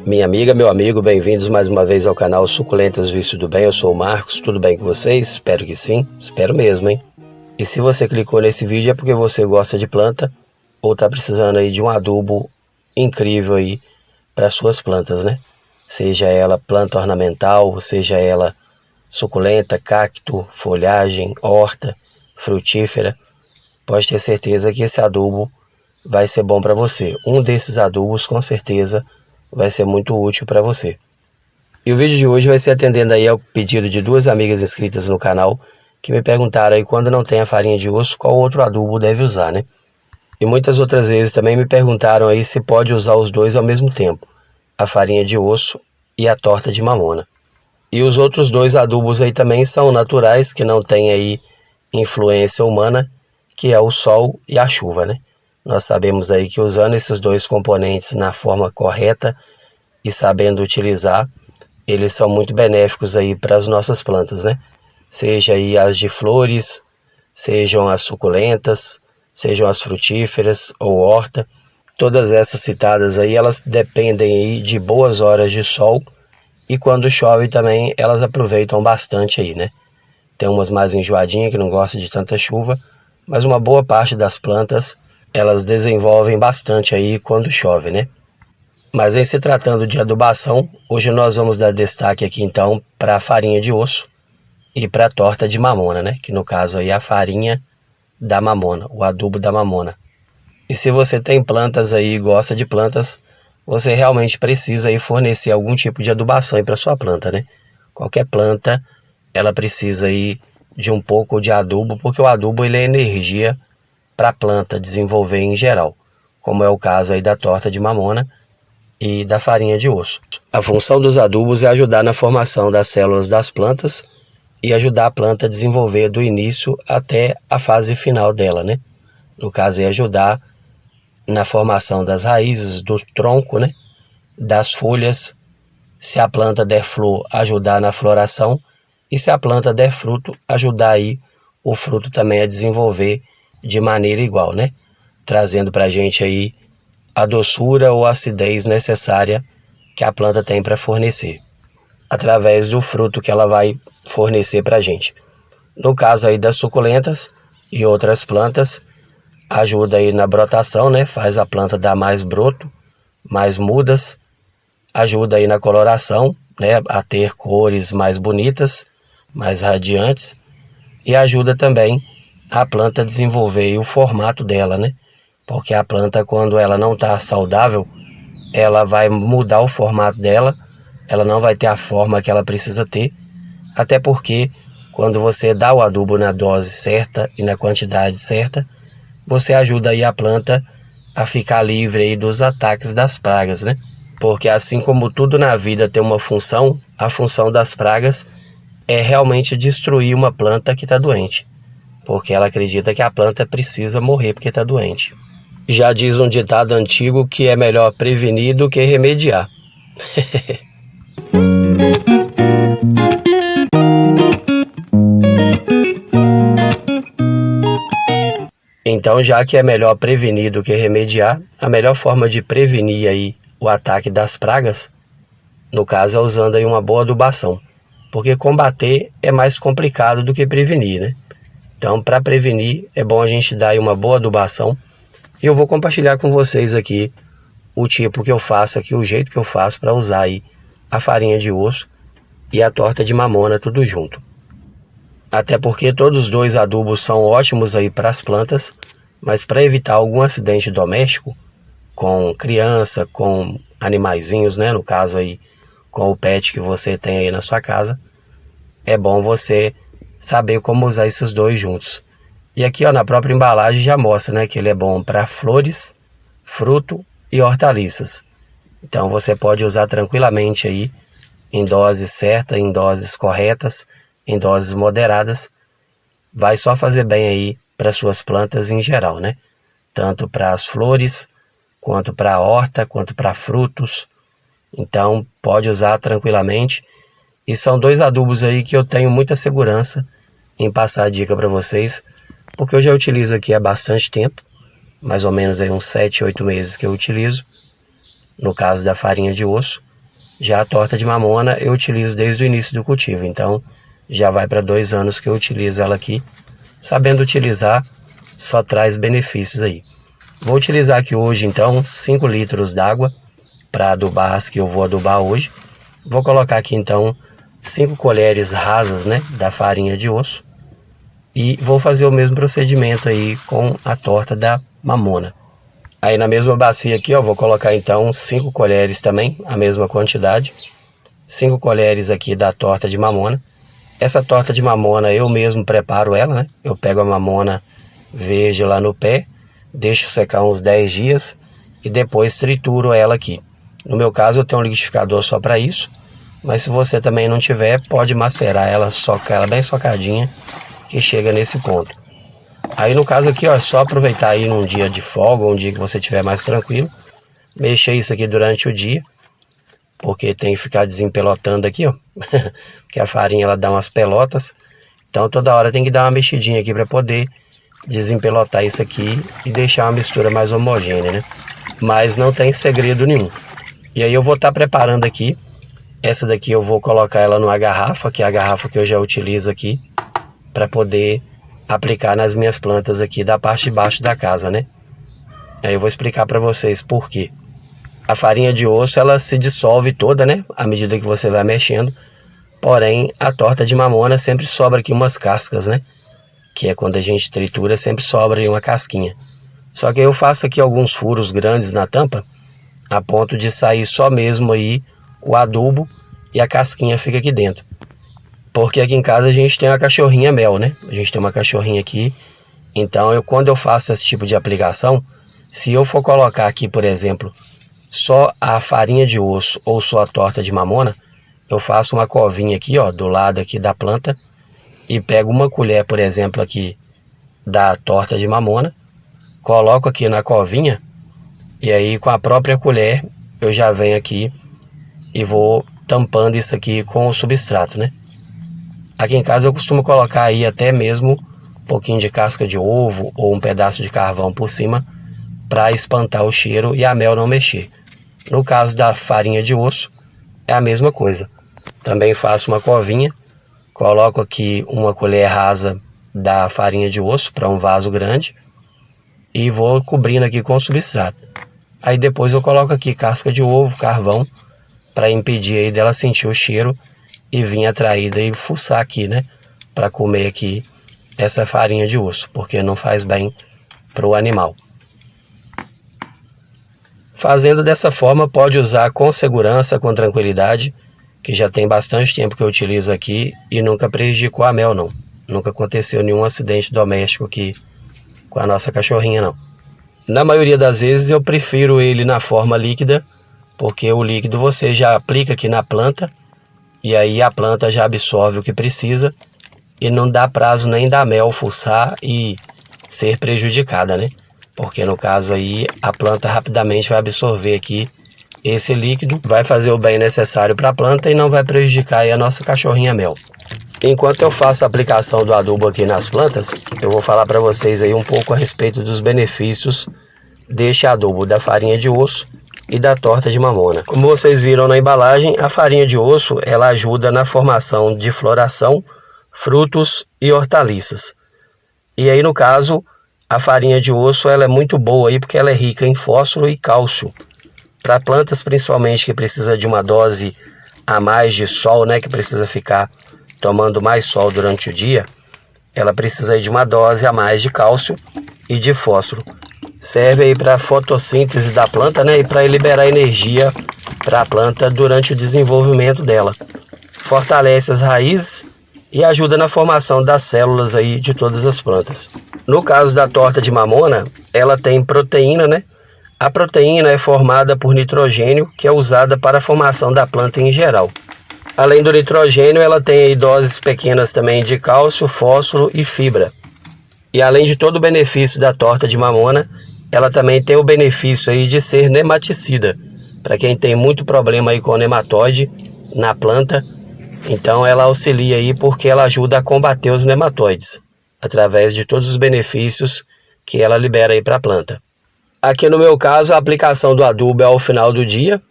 Minha amiga, meu amigo, bem-vindos mais uma vez ao canal Suculentas Vício do Bem. Eu sou o Marcos, tudo bem com vocês? Espero que sim, espero mesmo, hein? E se você clicou nesse vídeo é porque você gosta de planta ou tá precisando aí de um adubo incrível aí para suas plantas, né? Seja ela planta ornamental, seja ela suculenta, cacto, folhagem, horta, frutífera, pode ter certeza que esse adubo vai ser bom para você. Um desses adubos com certeza vai ser muito útil para você. E o vídeo de hoje vai ser atendendo aí ao pedido de duas amigas inscritas no canal que me perguntaram aí quando não tem a farinha de osso qual outro adubo deve usar, né? E muitas outras vezes também me perguntaram aí se pode usar os dois ao mesmo tempo, a farinha de osso e a torta de mamona. E os outros dois adubos aí também são naturais, que não tem aí influência humana, que é o sol e a chuva, né? Nós sabemos aí que usando esses dois componentes na forma correta e sabendo utilizar, eles são muito benéficos aí para as nossas plantas, né? Seja aí as de flores, sejam as suculentas, sejam as frutíferas ou horta. Todas essas citadas aí, elas dependem aí de boas horas de sol e quando chove também elas aproveitam bastante aí, né? Tem umas mais enjoadinhas que não gostam de tanta chuva, mas uma boa parte das plantas elas desenvolvem bastante aí quando chove, né? Mas em se tratando de adubação, hoje nós vamos dar destaque aqui então para a farinha de osso e para a torta de mamona, né? Que no caso aí é a farinha da mamona, o adubo da mamona. E se você tem plantas aí e gosta de plantas, você realmente precisa aí fornecer algum tipo de adubação aí para sua planta, né? Qualquer planta, ela precisa aí de um pouco de adubo, porque o adubo ele é energia para a planta desenvolver em geral, como é o caso aí da torta de mamona e da farinha de osso. A função dos adubos é ajudar na formação das células das plantas e ajudar a planta a desenvolver do início até a fase final dela, né? No caso é ajudar na formação das raízes, do tronco, né? Das folhas, se a planta der flor, ajudar na floração, e se a planta der fruto, ajudar aí o fruto também a desenvolver de maneira igual, né? Trazendo para a gente aí a doçura ou acidez necessária que a planta tem para fornecer, através do fruto que ela vai fornecer para a gente. No caso aí das suculentas e outras plantas, ajuda aí na brotação, né? Faz a planta dar mais broto, mais mudas, ajuda aí na coloração, né? A ter cores mais bonitas, mais radiantes, e ajuda também a planta a desenvolver o formato dela, né? Porque a planta, quando ela não está saudável, ela vai mudar o formato dela, ela não vai ter a forma que ela precisa ter, até porque quando você dá o adubo na dose certa e na quantidade certa, você ajuda aí a planta a ficar livre aí dos ataques das pragas, né? Porque assim como tudo na vida tem uma função, a função das pragas é realmente destruir uma planta que está doente, porque ela acredita que a planta precisa morrer porque está doente. Já diz um ditado antigo que é melhor prevenir do que remediar. Então, já que é melhor prevenir do que remediar, a melhor forma de prevenir aí o ataque das pragas, no caso é usando aí uma boa adubação, porque combater é mais complicado do que prevenir, né? Então, para prevenir, é bom a gente dar aí uma boa adubação. E eu vou compartilhar com vocês aqui o tipo que eu faço aqui, o jeito que eu faço para usar aí a farinha de osso e a torta de mamona tudo junto. Até porque todos os dois adubos são ótimos aí para as plantas, mas para evitar algum acidente doméstico com criança, com animaizinhos, né? No caso aí com o pet que você tem aí na sua casa, é bom você saber como usar esses dois juntos. E aqui, ó, na própria embalagem já mostra, né, que ele é bom para flores, fruto e hortaliças. Então você pode usar tranquilamente aí em doses certas, em doses corretas, em doses moderadas. Vai só fazer bem aí para suas plantas em geral, né? Tanto para as flores, quanto para a horta, quanto para frutos. Então pode usar tranquilamente. E são dois adubos aí que eu tenho muita segurança em passar a dica para vocês, porque eu já utilizo aqui há bastante tempo, mais ou menos aí uns 7, 8 meses que eu utilizo, no caso da farinha de osso, Já a torta de mamona eu utilizo desde o início do cultivo, então já vai para 2 anos que eu utilizo ela aqui. Sabendo utilizar, só traz benefícios aí. Vou utilizar aqui hoje então 5 litros d'água para adubar as que eu vou adubar hoje. Vou colocar aqui então 5 colheres rasas, né, da farinha de osso. E vou fazer o mesmo procedimento aí com a torta da mamona. Aí na mesma bacia aqui, ó, vou colocar então 5 colheres também, a mesma quantidade. 5 colheres aqui da torta de mamona. Essa torta de mamona eu mesmo preparo ela, né? Eu pego a mamona verde lá no pé, deixo secar uns 10 dias e depois trituro ela aqui. No meu caso eu tenho um liquidificador só para isso, mas se você também não tiver, pode macerar ela, socar ela bem socadinha, que chega nesse ponto. Aí no caso aqui, ó, é só aproveitar aí num dia de folga, um dia que você estiver mais tranquilo, mexer isso aqui durante o dia, porque tem que ficar desempelotando aqui, ó, porque a farinha ela dá umas pelotas, então toda hora tem que dar uma mexidinha aqui para poder desempelotar isso aqui e deixar uma mistura mais homogênea, né? Mas não tem segredo nenhum. E aí eu vou estar preparando aqui, essa daqui eu vou colocar ela numa garrafa, que é a garrafa que eu já utilizo aqui, para poder aplicar nas minhas plantas aqui da parte de baixo da casa, né? Aí eu vou explicar para vocês por quê. A farinha de osso ela se dissolve toda, né? À medida que você vai mexendo. Porém, a torta de mamona sempre sobra aqui umas cascas, né? Que é quando a gente tritura, sempre sobra aí uma casquinha. Só que eu faço aqui alguns furos grandes na tampa, a ponto de sair só mesmo aí o adubo e a casquinha fica aqui dentro. Porque aqui em casa a gente tem uma cachorrinha mel, né? A gente tem uma cachorrinha aqui. Então, quando eu faço esse tipo de aplicação, se eu for colocar aqui, por exemplo, só a farinha de osso ou só a torta de mamona, eu faço uma covinha aqui, ó, do lado aqui da planta e pego uma colher, por exemplo, aqui da torta de mamona, coloco aqui na covinha e aí com a própria colher eu já venho aqui e vou tampando isso aqui com o substrato, né? Aqui em casa eu costumo colocar aí até mesmo um pouquinho de casca de ovo ou um pedaço de carvão por cima para espantar o cheiro e a mel não mexer. No caso da farinha de osso é a mesma coisa. Também faço uma covinha, coloco aqui uma colher rasa da farinha de osso para um vaso grande e vou cobrindo aqui com o substrato. Aí depois eu coloco aqui casca de ovo, carvão, para impedir aí dela sentir o cheiro e vir atraída e fuçar aqui, né? Para comer aqui essa farinha de osso, porque não faz bem para o animal. Fazendo dessa forma, pode usar com segurança, com tranquilidade, que já tem bastante tempo que eu utilizo aqui e nunca prejudicou a mel, não. Nunca aconteceu nenhum acidente doméstico aqui com a nossa cachorrinha, não. Na maioria das vezes eu prefiro ele na forma líquida, porque o líquido você já aplica aqui na planta e aí a planta já absorve o que precisa e não dá prazo nem da mel fuçar e ser prejudicada, né? Porque no caso aí a planta rapidamente vai absorver aqui esse líquido, vai fazer o bem necessário para a planta e não vai prejudicar aí a nossa cachorrinha mel. Enquanto eu faço a aplicação do adubo aqui nas plantas, eu vou falar para vocês aí um pouco a respeito dos benefícios deste adubo da farinha de osso e da torta de mamona. Como vocês viram na embalagem, a farinha de osso ela ajuda na formação de floração, frutos e hortaliças. E aí no caso, a farinha de osso ela é muito boa aí porque ela é rica em fósforo e cálcio. Para plantas principalmente que precisa de uma dose a mais de sol, né, que precisa ficar tomando mais sol durante o dia, ela precisa aí de uma dose a mais de cálcio e de fósforo. Serve aí para a fotossíntese da planta, né, e para liberar energia para a planta durante o desenvolvimento dela. Fortalece as raízes e ajuda na formação das células aí de todas as plantas. No caso da torta de mamona, ela tem proteína, né? A proteína é formada por nitrogênio, que é usada para a formação da planta em geral. Além do nitrogênio, ela tem aí doses pequenas também de cálcio, fósforo e fibra. E além de todo o benefício da torta de mamona, ela também tem o benefício aí de ser nematicida. Para quem tem muito problema aí com nematóide na planta, então ela auxilia aí porque ela ajuda a combater os nematóides, através de todos os benefícios que ela libera aí para a planta. Aqui no meu caso, a aplicação do adubo é ao final do dia.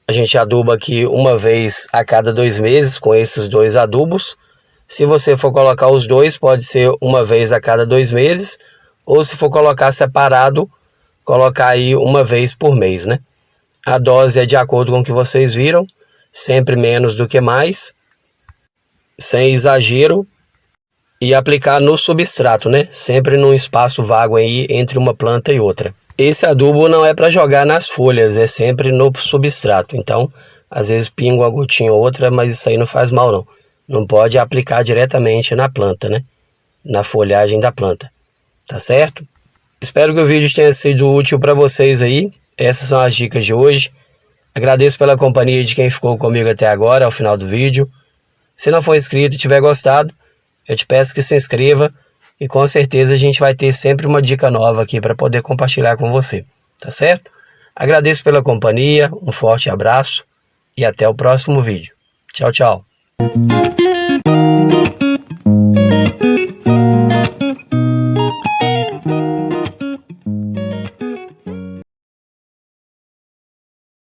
A gente aduba aqui uma vez a cada 2 meses com esses 2 adubos. Se você for colocar os dois, pode ser uma vez a cada 2 meses, ou se for colocar separado, colocar aí uma vez por mês, né? A dose é de acordo com o que vocês viram, sempre menos do que mais, sem exagero, e aplicar no substrato, né? Sempre num espaço vago aí entre uma planta e outra. Esse adubo não é para jogar nas folhas, é sempre no substrato. Então, às vezes pinga uma gotinha ou outra, mas isso aí não faz mal não. Não pode aplicar diretamente na planta, né? Na folhagem da planta. Tá certo? Espero que o vídeo tenha sido útil para vocês aí. Essas são as dicas de hoje. Agradeço pela companhia de quem ficou comigo até agora, ao final do vídeo. Se não for inscrito e tiver gostado, eu te peço que se inscreva. E com certeza a gente vai ter sempre uma dica nova aqui para poder compartilhar com você, tá certo? Agradeço pela companhia, um forte abraço e até o próximo vídeo. Tchau, tchau.